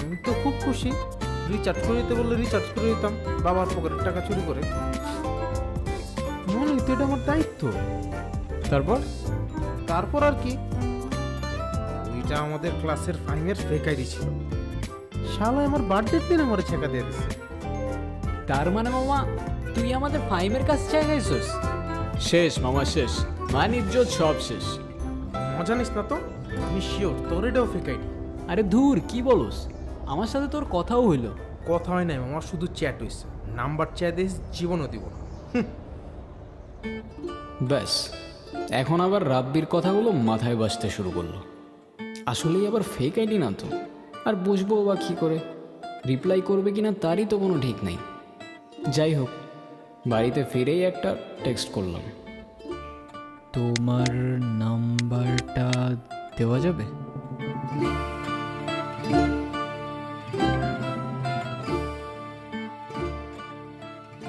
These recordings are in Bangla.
আমি তো খুব খুশি। রিচার্জ করে দিতে বললে রিচার্জ করে দিতাম বাবার পকেটের টাকা চুরি করে। মনে হইতো এটা আমার দায়িত্ব। তারপর তারপর আর কি, ওইটা আমাদের ক্লাসের ফাইমের ফেক আইডি ছিল। শালা আমার বার্থডের দিন আমার ছেঁকা দিয়ে দিছে। তার মানে মামা তুই আমাদের ফাইমের কাছে চাইছিস? শেষ মামা শেষ, মান ইজ্জত সব শেষ। মজা নিস না তো, আমি শিওর তোর এটাও ফেক আইডি। আরে ধুর কি বলস, আমার সাথে তোর কথাও হইলো। কথা হয় নাই আমার, শুধু চ্যাট হইছে। নাম্বার চেয়ে দিস, জীবনও দিব না। ব্যাস, এখন আবার রাব্বির কথাগুলো মাথায় বাজতে শুরু করলো। আসলেই আবার ফেক আইডি না তো, আর বুঝবো বা কী করে? রিপ্লাই করবে কিনা তারই তো কোনো ঠিক নেই। যাই হোক, বাড়িতে ফিরেই একটা টেক্সট করলাম। তোমার নাম্বারটা দেওয়া যাবে?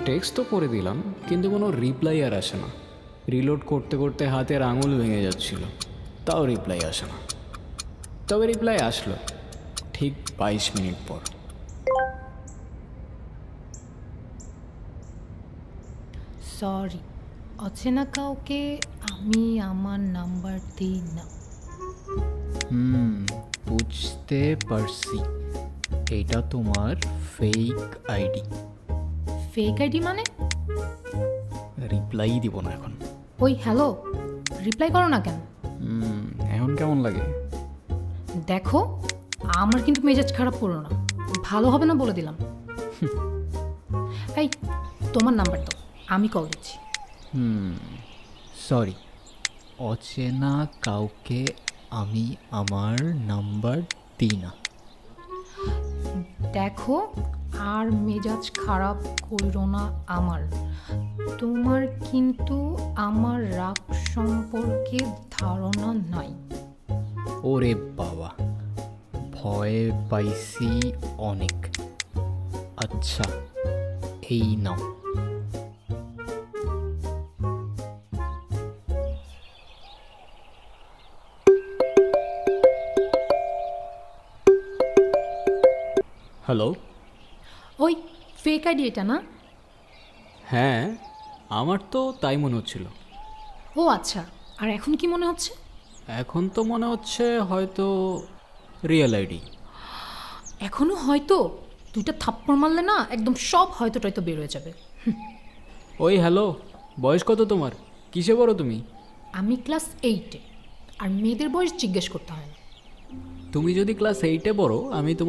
টেক্সট তো করে দিলাম, কিন্তু কোনো রিপ্লাই আর আসে না। রিলোড করতে করতে হাতের আঙুল ভেঙে যাচ্ছিল, তাও রিপ্লাই আসে না। তবে রিপ্লাই আসলো ঠিক 22 মিনিট পর। সরি, অচেনা কাউকে আমি আমার নাম্বার দিই না। বুঝতে পারছি, এটা তোমার ফেক আইডি। ফেক আইডি মানে? রিপ্লাই দিব না এখন। ওই হ্যালো, রিপ্লাই করো না কেন? এখন কেমন লাগে? দেখো, আমার কিন্তু মেজাজ খারাপ করো না, ভালো হবে না বলে দিলাম। এই, তোমার নাম্বার তো, আমি কল দিচ্ছি। সরি, অচেনা কাউকে আমি আমার নাম্বার দিই না। দেখো, আর মেজাজ খারাপ করো না আমার। তোমার কিন্তু আমার রাগ সম্পর্কে ধারণা নাই। ওরে বাবা, ভয় পাইছি অনেক। আচ্ছা, এই নাও। হ্যালো। ওই ফেক আইডি এটা না? হ্যাঁ, আমার তো তাই মনে হচ্ছিল। ও আচ্ছা, আর এখন কি মনে হচ্ছে? এখন তো মনে হচ্ছে হয়তো রিয়েল আইডি। এখনো হয়তো? দুইটা থাপ্পড় মারলে না একদম সব হয়তো টয়তো বের হয়ে যাবে। ওই হ্যালো, বয়স কত তোমার? কিসে পড়ো তুমি? আমি ক্লাস 8-এ, আর মেয়েদের বয়স জিজ্ঞেস করতে হয় না। তুমি যদি ক্লাস 8-এ পড়ো, আমি তোমার